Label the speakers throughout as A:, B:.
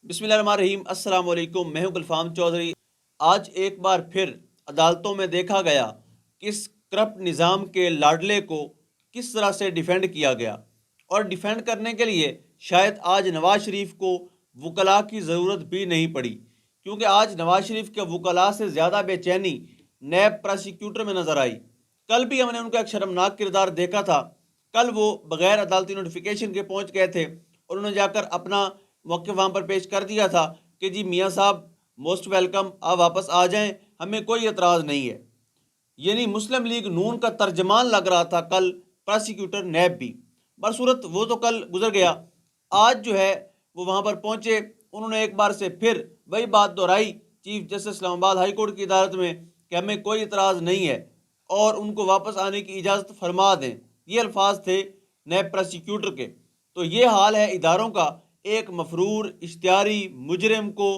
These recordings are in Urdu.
A: بسم اللہ الرحمن الرحیم۔ السلام علیکم، میں ہوں گلفام چودھری۔ آج ایک بار پھر عدالتوں میں دیکھا گیا کہ اس کرپٹ نظام کے لاڈلے کو کس طرح سے ڈیفینڈ کیا گیا، اور ڈیفینڈ کرنے کے لیے شاید آج نواز شریف کو وکلاء کی ضرورت بھی نہیں پڑی، کیونکہ آج نواز شریف کے وکلاء سے زیادہ بے چینی نیب پروسیکیوٹر میں نظر آئی۔ کل بھی ہم نے ان کا ایک شرمناک کردار دیکھا تھا۔ کل وہ بغیر عدالتی نوٹیفیکیشن کے پہنچ گئے تھے اور انہوں نے جا کر اپنا موقف وہاں پر پیش کر دیا تھا کہ جی میاں صاحب موسٹ ویلکم، آپ واپس آ جائیں، ہمیں کوئی اعتراض نہیں ہے۔ یعنی مسلم لیگ نون کا ترجمان لگ رہا تھا کل پروسیکیوٹر نیب بھی۔ برصورت وہ تو کل گزر گیا، آج جو ہے وہ وہاں پر پہنچے، انہوں نے ایک بار سے پھر وہی بات دہرائی چیف جسٹس اسلام آباد ہائی کورٹ کی عدالت میں کہ ہمیں کوئی اعتراض نہیں ہے اور ان کو واپس آنے کی اجازت فرما دیں۔ یہ الفاظ تھے نیب پروسیکیوٹر کے۔ تو یہ حال ہے اداروں کا۔ ایک مفرور اشتہاری مجرم کو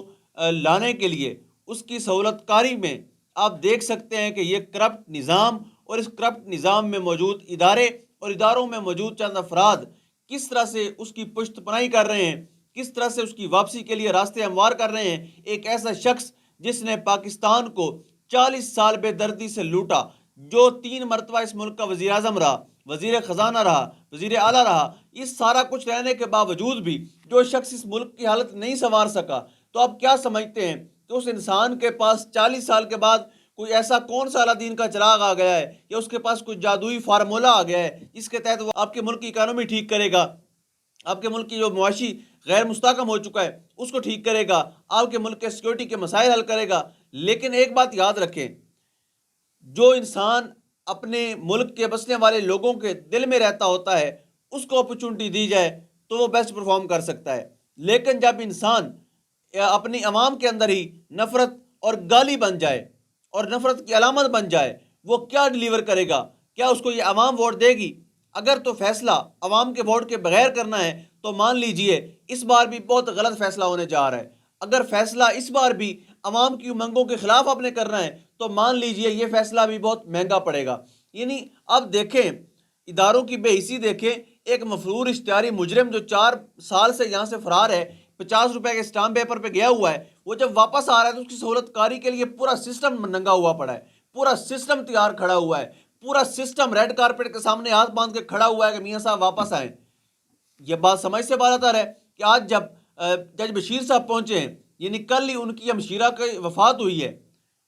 A: لانے کے لیے اس کی سہولت کاری میں آپ دیکھ سکتے ہیں کہ یہ کرپٹ نظام اور اس کرپٹ نظام میں موجود ادارے اور اداروں میں موجود چند افراد کس طرح سے اس کی پشت پناہی کر رہے ہیں، کس طرح سے اس کی واپسی کے لیے راستے ہموار کر رہے ہیں۔ ایک ایسا شخص جس نے پاکستان کو 40 سال بے دردی سے لوٹا، جو 3 مرتبہ اس ملک کا وزیر اعظم رہا، وزیر خزانہ رہا، وزیر اعلیٰ رہا، یہ سارا کچھ رہنے کے باوجود بھی جو شخص اس ملک کی حالت نہیں سنوار سکا، تو آپ کیا سمجھتے ہیں کہ اس انسان کے پاس 40 سال کے بعد کوئی ایسا کون سا اللہ دین کا چراغ آ گیا ہے یا اس کے پاس کوئی جادوئی فارمولہ آ گیا ہے جس کے تحت وہ آپ کے ملک کی اکانومی ٹھیک کرے گا، آپ کے ملک کی جو معاشی غیر مستحکم ہو چکا ہے اس کو ٹھیک کرے گا، آپ کے ملک کے سیکورٹی کے مسائل حل کرے گا۔ لیکن ایک بات یاد رکھیں، جو انسان اپنے ملک کے بسنے والے لوگوں کے دل میں رہتا ہوتا ہے اس کو اپرچونٹی دی جائے تو وہ بیسٹ پرفارم کر سکتا ہے۔ لیکن جب انسان اپنی عوام کے اندر ہی نفرت اور گالی بن جائے اور نفرت کی علامت بن جائے، وہ کیا ڈیلیور کرے گا؟ کیا اس کو یہ عوام ووٹ دے گی؟ اگر تو فیصلہ عوام کے ووٹ کے بغیر کرنا ہے تو مان لیجئے اس بار بھی بہت غلط فیصلہ ہونے جا رہا ہے۔ اگر فیصلہ اس بار بھی عوام کی امنگوں کے خلاف آپ نے کرنا ہے تو مان لیجئے یہ فیصلہ بھی بہت مہنگا پڑے گا۔ یعنی اب دیکھیں اداروں کی بے حسی، دیکھیں ایک مفرور اشتہاری مجرم جو 4 سال سے یہاں سے فرار ہے، 50 روپے کے اسٹامپ پیپر پہ گیا ہوا ہے، وہ جب واپس آ رہا ہے تو اس کی سہولت کاری کے لیے پورا سسٹم ننگا ہوا پڑا ہے، پورا سسٹم تیار کھڑا ہوا ہے، پورا سسٹم ریڈ کارپٹ کے سامنے ہاتھ باندھ کے کھڑا ہوا ہے کہ میاں صاحب واپس آئیں۔ یہ بات سمجھ سے بالا تر ہے کہ آج جب جج بشیر صاحب پہنچے ہیں، یعنی کل ہی ان کی ہمشیرہ کی وفات ہوئی ہے،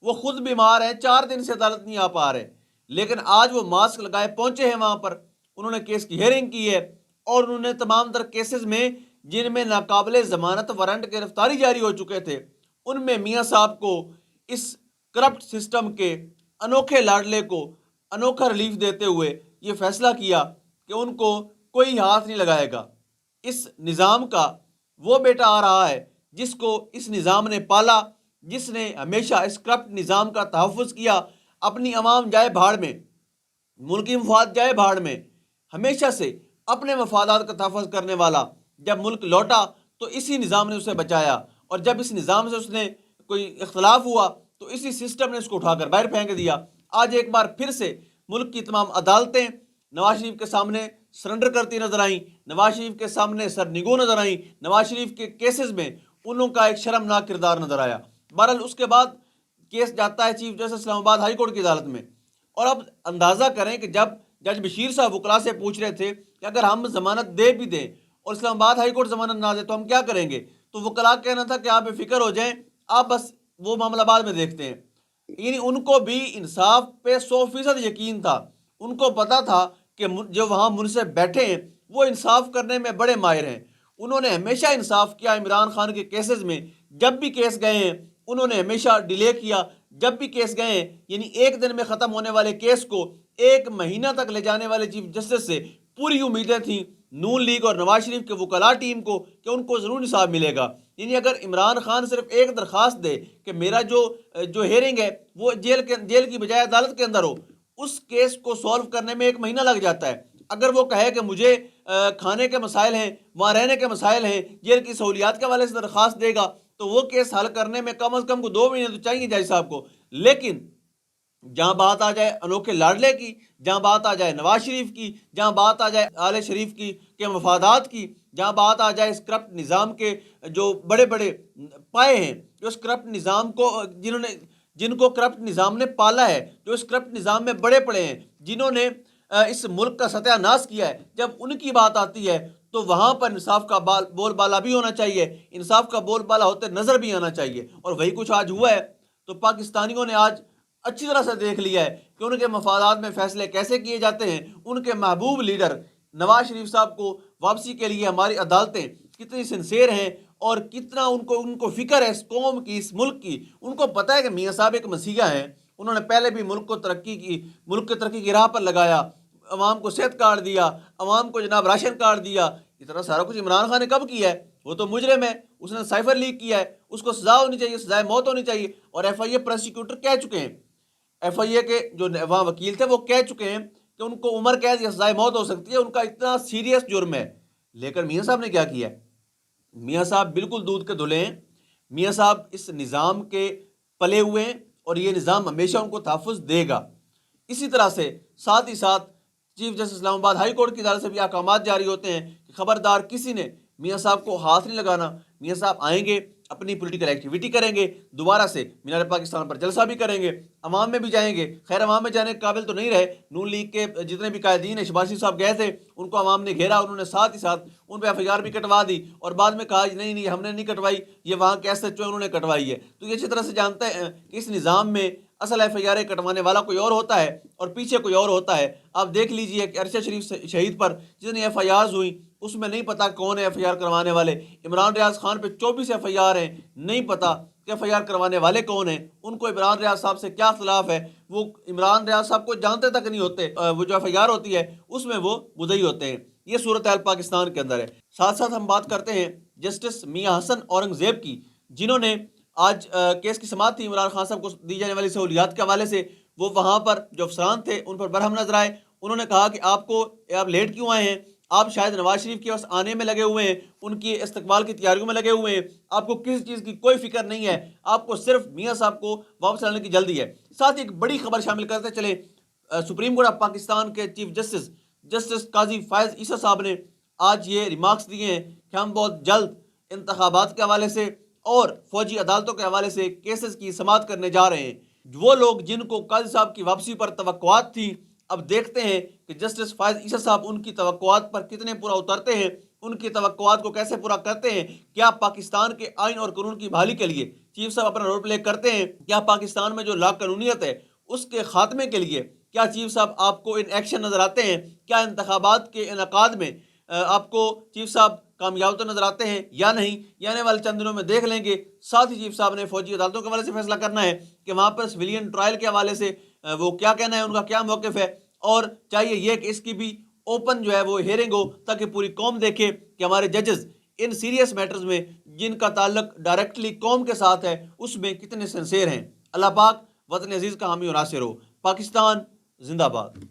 A: وہ خود بیمار ہیں، 4 دن سے عدالت نہیں آ پا رہے، لیکن آج وہ ماسک لگائے پہنچے ہیں وہاں پر۔ انہوں نے کیس کی ہیئرنگ کی ہے اور انہوں نے تمام تر کیسز میں جن میں ناقابل ضمانت وارنٹ گرفتاری جاری ہو چکے تھے، ان میں میاں صاحب کو اس کرپٹ سسٹم کے انوکھے لاڈلے کو انوکھا ریلیف دیتے ہوئے یہ فیصلہ کیا کہ ان کو کوئی ہاتھ نہیں لگائے گا۔ اس نظام کا وہ بیٹا آ رہا ہے جس کو اس نظام نے پالا، جس نے ہمیشہ اس کرپٹ نظام کا تحفظ کیا، اپنی عوام جائے بھاڑ میں، ملکی مفاد جائے بھاڑ میں، ہمیشہ سے اپنے مفادات کا تحفظ کرنے والا جب ملک لوٹا تو اسی نظام نے اسے بچایا، اور جب اس نظام سے اس نے کوئی اختلاف ہوا تو اسی سسٹم نے اس کو اٹھا کر باہر پھینک دیا۔ آج ایک بار پھر سے ملک کی تمام عدالتیں نواز شریف کے سامنے سرنڈر کرتی نظر آئیں، نواز شریف کے سامنے سرنگو نظر آئیں، نواز شریف کے کیسز میں انہوں کا ایک شرمناک کردار نظر آیا۔ بہرحال اس کے بعد کیس جاتا ہے چیف جسٹس اسلام آباد ہائی کورٹ کی عدالت میں، اور اب اندازہ کریں کہ جب جج بشیر صاحب وکلاء سے پوچھ رہے تھے کہ اگر ہم ضمانت دے بھی دیں اور اسلام آباد ہائی کورٹ ضمانت نہ دے تو ہم کیا کریں گے، تو وکلاء کہنا تھا کہ آپ بے فکر ہو جائیں، آپ بس وہ معاملہ بعد میں دیکھتے ہیں۔ یعنی ان کو بھی انصاف پہ 100% یقین تھا، ان کو پتا تھا کہ جو وہاں منصف بیٹھے ہیں وہ انصاف کرنے میں بڑے ماہر ہیں۔ انہوں نے ہمیشہ انصاف کیا عمران خان کے کیسز میں، جب بھی کیس گئے ہیں انہوں نے ہمیشہ ڈیلے کیا، جب بھی کیس گئے ہیں یعنی ایک دن میں ختم ہونے والے کیس کو 1 مہینہ تک لے جانے والے چیف جسٹس سے پوری امیدیں تھیں نون لیگ اور نواز شریف کے وکلاء ٹیم کو کہ ان کو ضرور انصاف ملے گا۔ یعنی اگر عمران خان صرف ایک درخواست دے کہ میرا جو ہیئرنگ ہے وہ جیل کی بجائے عدالت کے اندر ہو، اس کیس کو سولو کرنے میں 1 مہینہ لگ جاتا ہے۔ اگر وہ کہے کہ مجھے کھانے کے مسائل ہیں، وہاں رہنے کے مسائل ہیں، جیل کی سہولیات کے حوالے سے درخواست دے گا تو وہ کیس حل کرنے میں کم از کم کو 2 مہینے تو چاہیے جج صاحب کو۔ لیکن جہاں بات آ جائے انوکھے لاڈلے کی، جہاں بات آ جائے نواز شریف کی، جہاں بات آ جائے آل شریف کی کے مفادات کی، جہاں بات آ جائے اس کرپٹ نظام کے جو بڑے بڑے پائے ہیں، جو اس کرپٹ نظام کو جن کو کرپٹ نظام نے پالا ہے، جو اس کرپٹ نظام میں بڑے پڑے ہیں، جنہوں نے اس ملک کا ستیہ ناش کیا ہے، جب ان کی بات آتی ہے تو وہاں پر انصاف کا بول بالا بھی ہونا چاہیے، انصاف کا بول بالا ہوتے نظر بھی آنا چاہیے، اور وہی کچھ آج ہوا ہے۔ تو پاکستانیوں نے آج اچھی طرح سے دیکھ لیا ہے کہ ان کے مفادات میں فیصلے کیسے کیے جاتے ہیں۔ ان کے محبوب لیڈر نواز شریف صاحب کو واپسی کے لیے ہماری عدالتیں کتنی سنسیئر ہیں، اور کتنا ان کو فکر ہے اس قوم کی، اس ملک کی۔ ان کو پتہ ہے کہ میاں صاحب ایک مسیحا ہیں، انہوں نے پہلے بھی ملک کو ملک کی ترقی کی راہ پر لگایا، عوام کو صحت کارڈ دیا، عوام کو جناب راشن کارڈ دیا۔ اتنا سارا کچھ عمران خان نے کب کیا ہے؟ وہ تو مجرم ہے، اس نے سائفر لیک کیا ہے، اس کو سزا ہونی چاہیے، سزائے موت ہونی چاہیے۔ اور ایف آئی اے پروسیکیوٹر کہہ چکے ہیں، ایف آئی اے کے جو وہاں وکیل تھے وہ کہہ چکے ہیں کہ ان کو عمر قید یا سزائے موت ہو سکتی ہے، ان کا اتنا سیریس جرم ہے۔ لیکن میاں صاحب نے کیا کیا ہے؟ میاں صاحب بالکل دودھ کے دھلے ہیں، میاں صاحب اس نظام کے پلے ہوئے ہیں، اور یہ نظام ہمیشہ ان کو تحفظ دے گا۔ اسی طرح سے ساتھ ہی ساتھ چیف جسٹس اسلام آباد ہائی کورٹ کی ادارت سے بھی احکامات جاری ہوتے ہیں کہ خبردار کسی نے میاں صاحب کو ہاتھ نہیں لگانا۔ میاں صاحب آئیں گے، اپنی پولیٹیکل ایکٹیویٹی کریں گے، دوبارہ سے مینار پاکستان پر جلسہ بھی کریں گے، عوام میں بھی جائیں گے۔ خیر عوام میں جانے کے قابل تو نہیں رہے، نون لیگ کے جتنے بھی قائدین ہیں، شباز شریف صاحب گئے تھے، ان کو عوام نے گھیرا، انہوں نے ساتھ ہی ساتھ ان پہ ایف آئی آر بھی کٹوا دی، اور بعد میں کہا نہیں ہم نے نہیں کٹوائی، یہ وہاں کے ایس ایچ او انہوں نے کٹوائی ہے۔ تو یہ اچھی طرح سے جانتے ہیں کہ اس نظام میں اصل ایف آئی آر کٹوانے والا کوئی اور ہوتا ہے اور پیچھے کوئی اور ہوتا ہے۔ آپ دیکھ لیجئے کہ ارشد شریف شہید پر جتنی ایف آئی آرز ہوئیں، اس میں نہیں پتا کون ہے ایف آئی آر کروانے والے۔ عمران ریاض خان پہ 24 ایف آئی آر ہیں، نہیں پتا کہ ایف آئی آر کروانے والے کون ہیں۔ ان کو عمران ریاض صاحب سے کیا اختلاف ہے، وہ عمران ریاض صاحب کو جانتے تک نہیں ہوتے، وہ جو ایف آئی آر ہوتی ہے اس میں وہ مدعی ہوتے ہیں۔ یہ صورتحال پاکستان کے اندر ہے۔ ساتھ ساتھ ہم بات کرتے ہیں جسٹس میاں حسن اورنگزیب کی، جنہوں نے آج کیس کی سماعت تھی عمران خان صاحب کو دی جانے والی سہولیات کے حوالے سے، وہ وہاں پر جو افسران تھے ان پر برہم نظر آئے۔ انہوں نے کہا کہ آپ لیٹ کیوں آئے ہیں؟ آپ شاید نواز شریف کے پاس آنے میں لگے ہوئے ہیں، ان کی استقبال کی تیاریوں میں لگے ہوئے ہیں، آپ کو کسی چیز کی کوئی فکر نہیں ہے، آپ کو صرف میاں صاحب کو واپس لانے کی جلدی ہے۔ ساتھ ہی ایک بڑی خبر شامل کرتے چلے، سپریم کورٹ آف پاکستان کے چیف جسٹس قاضی فائز عیسیٰ صاحب نے آج یہ ریمارکس دیے ہیں کہ ہم بہت جلد انتخابات کے حوالے سے اور فوجی عدالتوں کے حوالے سے کیسز کی سماعت کرنے جا رہے ہیں۔ وہ لوگ جن کو قاضی صاحب کی واپسی پر توقعات تھی، اب دیکھتے ہیں کہ جسٹس فائز عیسیٰ صاحب ان کی توقعات پر کتنے پورا اترتے ہیں، ان کی توقعات کو کیسے پورا کرتے ہیں۔ کیا پاکستان کے آئین اور قانون کی بحالی کے لیے چیف صاحب اپنا رول پلے کرتے ہیں؟ کیا پاکستان میں جو لا قانونیت ہے اس کے خاتمے کے لیے کیا چیف صاحب آپ کو ان ایکشن نظر آتے ہیں؟ کیا انتخابات کے انعقاد میں آپ کو چیف صاحب کامیاب تو نظر آتے ہیں یا نہیں؟ یہ آنے والے چند دنوں میں دیکھ لیں گے۔ ساتھ ہی چیف صاحب نے فوجی عدالتوں کے حوالے سے فیصلہ کرنا ہے کہ وہاں پر سویلین ٹرائل کے حوالے سے وہ کیا کہنا ہے، ان کا کیا موقف ہے، اور چاہیے یہ کہ اس کی بھی اوپن جو ہے وہ ہیئرنگ ہو، تاکہ پوری قوم دیکھے کہ ہمارے ججز ان سیریس میٹرز میں جن کا تعلق ڈائریکٹلی قوم کے ساتھ ہے اس میں کتنے سنسیئر ہیں۔ اللہ پاک وطن عزیز کا حامی و ناصر ہو۔ پاکستان زندہ باد۔